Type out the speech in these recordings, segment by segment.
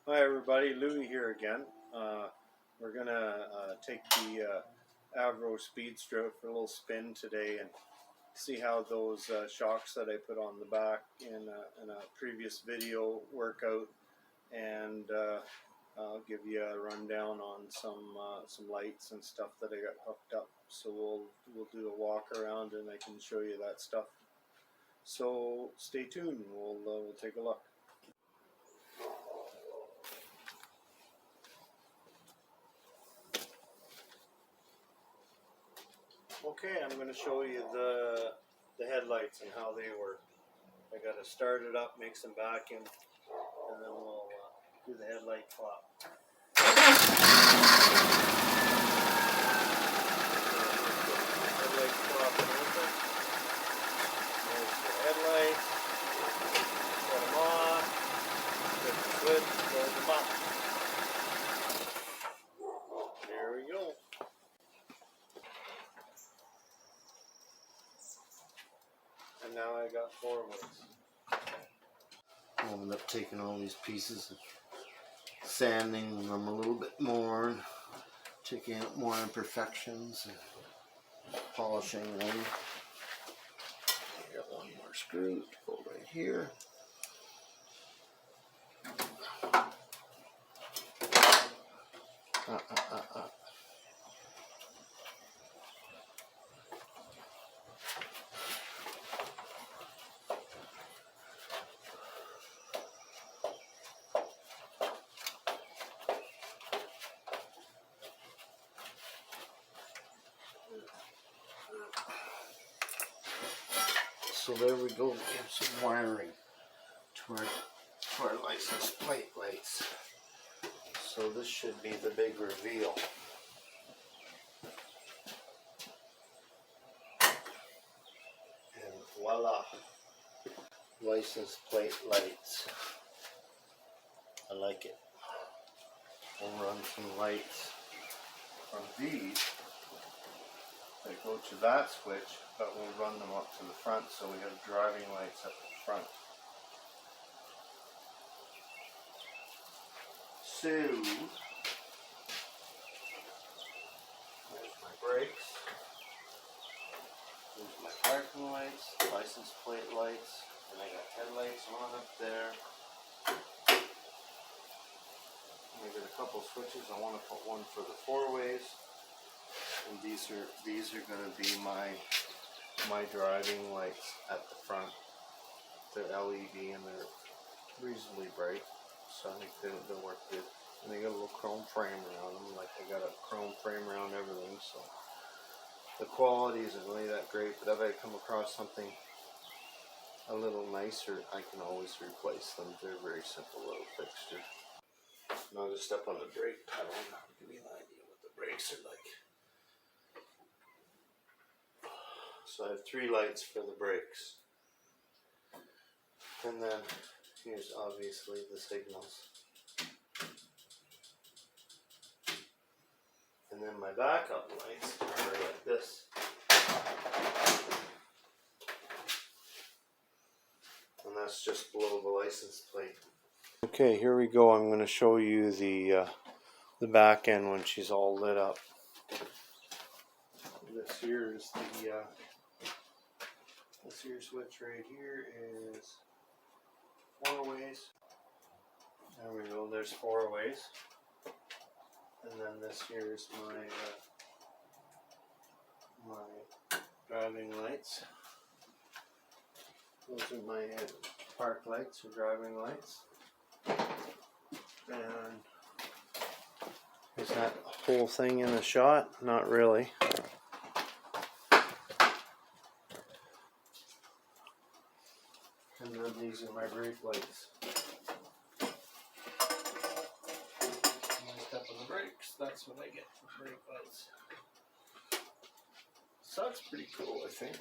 Hi everybody, Louie here again. We're gonna take the Avro Speedster for a little spin today and see how those shocks that I put on the back in a previous video work out, and I'll give you a rundown on some lights and stuff that I got hooked up. So we'll do a walk around and I can show you that stuff. So stay tuned. We'll take a look. Okay, I'm going to show you the headlights and how they work. I got to start it up, make some vacuum, and then we'll do the headlight flop. Headlight flop and open. There's the headlights. Set them off. Hit the switch, close them up. There we go. And now I got 4 ways. I'll end up taking all these pieces and sanding them a little bit more, and taking out more imperfections and polishing them. I got one more screw to go right here. So there we go. We have some wiring to our license plate lights. So this should be the big reveal. And voila, license plate lights. I like it. We'll run some lights from these that go to that switch, but we'll run them up to the front so we have driving lights up the front. So, there's my brakes, there's my parking lights, license plate lights, and I got headlights on up there. I got a couple switches. I want to put one for the 4-ways, and these are going to be my driving lights at the front. They're LED and they're reasonably bright, so I think they'll work good. And they got a little chrome frame around them, like they got a chrome frame around everything, so the quality isn't really that great, but if I come across something a little nicer, I can always replace them. They're very simple little fixtures. Now I'll just step on the brake pedal and I'll give you an idea what the brakes are like. So I have 3 lights for the brakes. And then here's obviously the signals. And then my backup lights are like this. And that's just below the license plate. Okay, here we go. I'm going to show you the back end when she's all lit up. This here is this here switch right here is 4-ways. There we go. There's 4-ways. And then this here is my driving lights. Those are my park lights or driving lights. And is that whole thing in the shot? Not really. And then these are my brake lights. Step on the brakes, that's what I get for brake lights. So that's pretty cool, I think.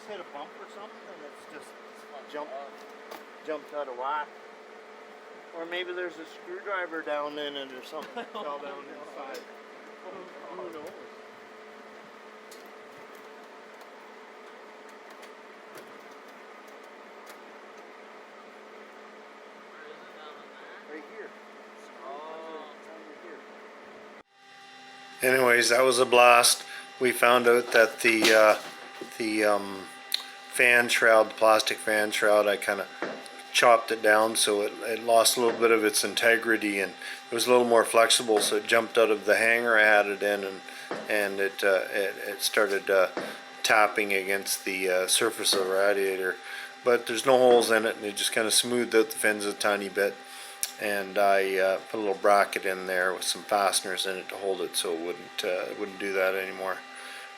just hit a bump or something and it's just jumped out of whack. Or maybe there's a screwdriver down in it or something. Fell down inside. Who knows? Right here. Anyways, that was a blast. We found out that the fan shroud, the plastic fan shroud, I kind of chopped it down so it lost a little bit of its integrity, and it was a little more flexible, so it jumped out of the hanger I had it in, and it started tapping against the surface of the radiator. But there's no holes in it, and it just kind of smoothed out the fins a tiny bit. And I put a little bracket in there with some fasteners in it to hold it so it wouldn't do that anymore.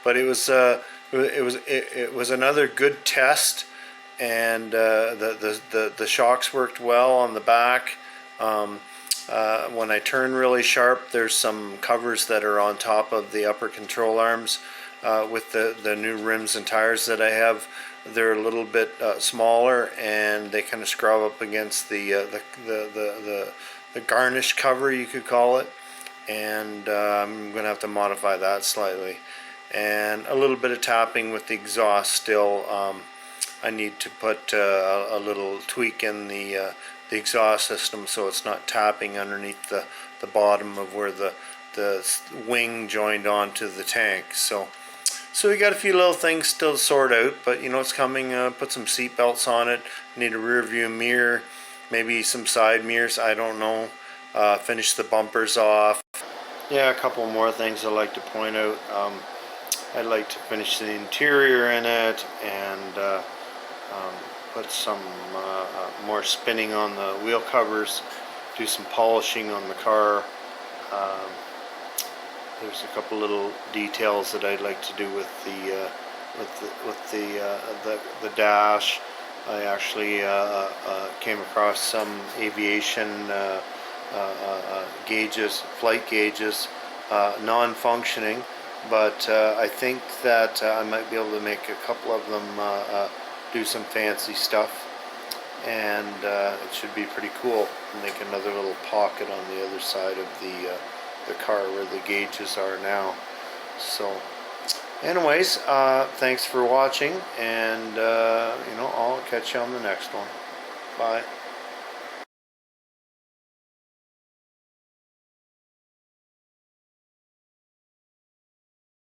But it was another good test, and the shocks worked well on the back. When I turn really sharp, there's some covers that are on top of the upper control arms with the new rims and tires that I have. They're a little bit smaller, and they kind of scrub up against the garnish cover, you could call it, and I'm gonna have to modify that slightly. And a little bit of tapping with the exhaust still. I need to put a little tweak in the exhaust system so it's not tapping underneath the bottom of where the wing joined onto the tank. So we got a few little things still to sort out, but you know it's coming. Put some seat belts on it. Need a rear view mirror, maybe some side mirrors, I don't know. Finish the bumpers off. Yeah, a couple more things I'd like to point out. I'd like to finish the interior in it, and put some more spinning on the wheel covers, do some polishing on the car. There's a couple little details that I'd like to do with the dash. I actually came across some aviation gauges, flight gauges, non-functioning, but I think that I might be able to make a couple of them do some fancy stuff, and it should be pretty cool. Make another little pocket on the other side of the car where the gauges are now. So anyways, thanks for watching, and you know, I'll catch you on the next one. Bye.